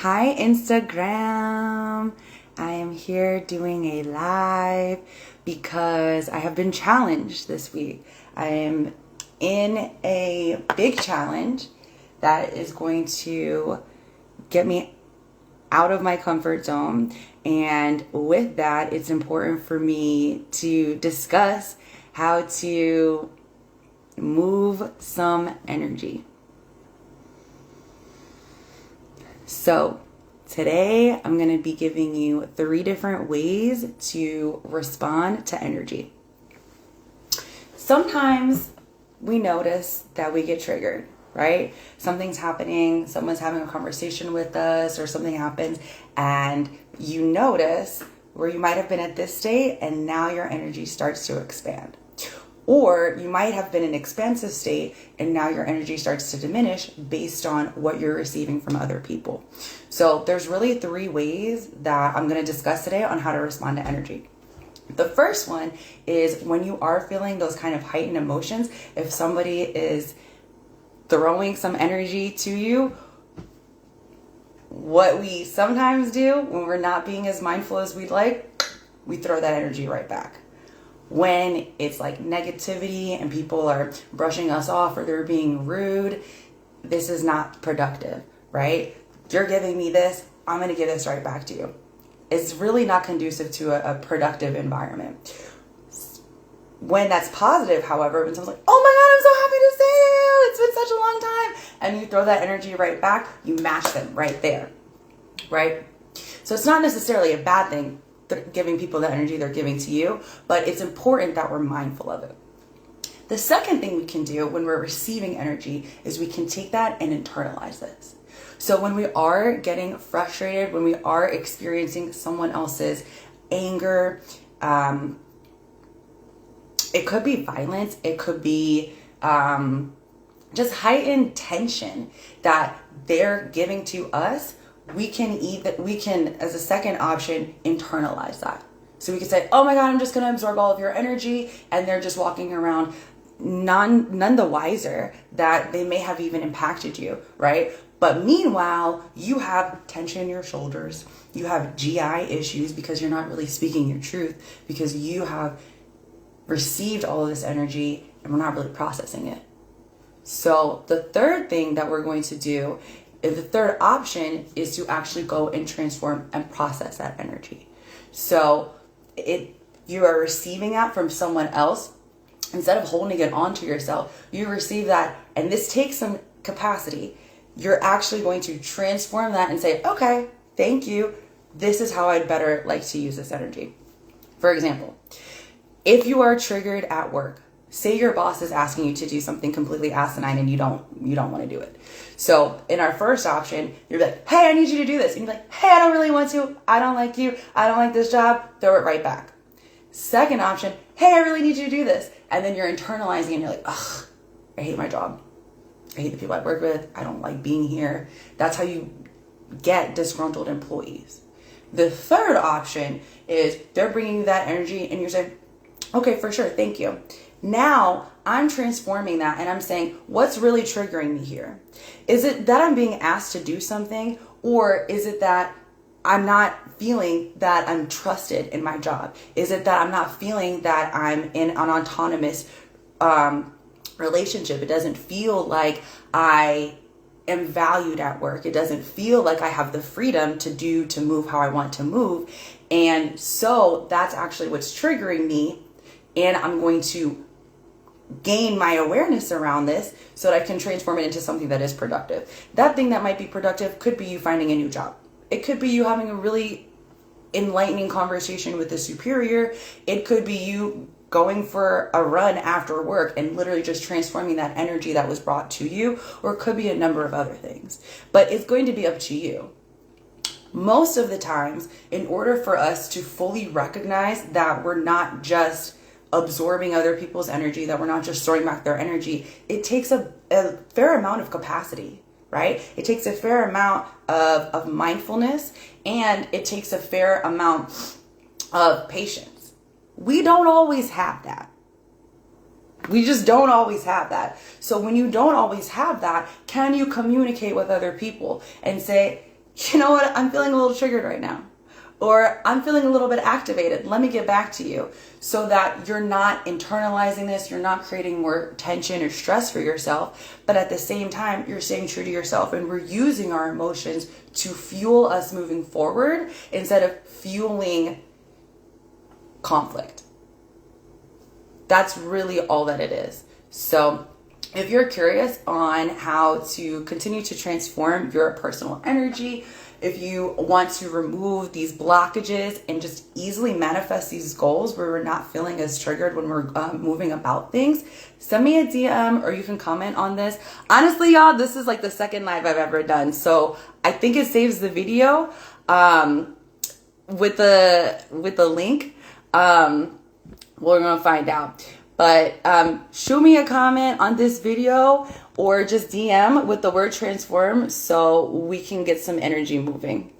Hi Instagram. I am here doing a live because I have been challenged this week. I am in a big challenge that is going to get me out of my comfort zone, and with that it's important for me to discuss how to move some energy. So today I'm going to be giving you 3 different ways to respond to energy. Sometimes we notice that we get triggered, right? Something's happening, someone's having a conversation with us, or something happens and you notice where you might have been at this state and now your energy starts to expand. Or you might have been in an expansive state and now your energy starts to diminish based on what you're receiving from other people. So there's really 3 ways that I'm going to discuss today on how to respond to energy. The first one is when you are feeling those kind of heightened emotions. If somebody is throwing some energy to you, what we sometimes do when we're not being as mindful as we'd like, we throw that energy right back. When it's like negativity and people are brushing us off or they're being rude, this is not productive, right? You're giving me this, I'm going to give this right back to you. It's really not conducive to a productive environment. When that's positive, however, when someone's like, oh my God, I'm so happy to see you, it's been such a long time, and you throw that energy right back, you match them right there, right? So it's not necessarily a bad thing giving people the energy they're giving to you, but it's important that we're mindful of it. The second thing we can do when we're receiving energy is we can take that and internalize this. So when we are getting frustrated, when we are experiencing someone else's anger, it could be violence, it could be just heightened tension that they're giving to us. We can, as a second option, internalize that. So we can say, oh my God, I'm just going to absorb all of your energy. And they're just walking around none the wiser that they may have even impacted you, right? But meanwhile, you have tension in your shoulders. You have GI issues because you're not really speaking your truth, because you have received all of this energy and we're not really processing it. So the third thing that we're going to do, the third option, is to actually go and transform and process that energy. So you are receiving that from someone else. Instead of holding it onto yourself, you receive that, and this takes some capacity. You're actually going to transform that and say, okay, thank you. This is how I'd better like to use this energy. For example, if you are triggered at work, say your boss is asking you to do something completely asinine and you don't want to do it. So in our first option, you're like, hey, I need you to do this. And you're like, hey, I don't really want to. I don't like you. I don't like this job. Throw it right back. Second option, hey, I really need you to do this. And then you're internalizing and you're like, ugh, I hate my job. I hate the people I work with. I don't like being here. That's how you get disgruntled employees. The third option is they're bringing you that energy and you're saying, okay, for sure. Thank you. Now I'm transforming that and I'm saying, what's really triggering me here? Is it that I'm being asked to do something, or is it that I'm not feeling that I'm trusted in my job? Is it that I'm not feeling that I'm in an autonomous relationship? It doesn't feel like I am valued at work. It doesn't feel like I have the freedom to move how I want to move. And so that's actually what's triggering me. And I'm going to gain my awareness around this so that I can transform it into something that is productive. That thing that might be productive could be you finding a new job. It could be you having a really enlightening conversation with a superior. It could be you going for a run after work and literally just transforming that energy that was brought to you, or it could be a number of other things. But it's going to be up to you. Most of the times, in order for us to fully recognize that we're not just absorbing other people's energy, that we're not just throwing back their energy, it takes a fair amount of capacity, right? It takes a fair amount of mindfulness, and it takes a fair amount of patience. We don't always have that. We just don't always have that. So when you don't always have that, can you communicate with other people and say, you know what, I'm feeling a little triggered right now. Or I'm feeling a little bit activated. Let me get back to you, so that you're not internalizing this. You're not creating more tension or stress for yourself. But at the same time, you're staying true to yourself. And we're using our emotions to fuel us moving forward instead of fueling conflict. That's really all that it is. So if you're curious on how to continue to transform your personal energy, if you want to remove these blockages and just easily manifest these goals where we're not feeling as triggered when we're moving about things, send me a DM or you can comment on this. Honestly, y'all, this is like the second live I've ever done. So I think it saves the video with the link. We're going to find out. But shoot me a comment on this video or just DM with the word transform so we can get some energy moving.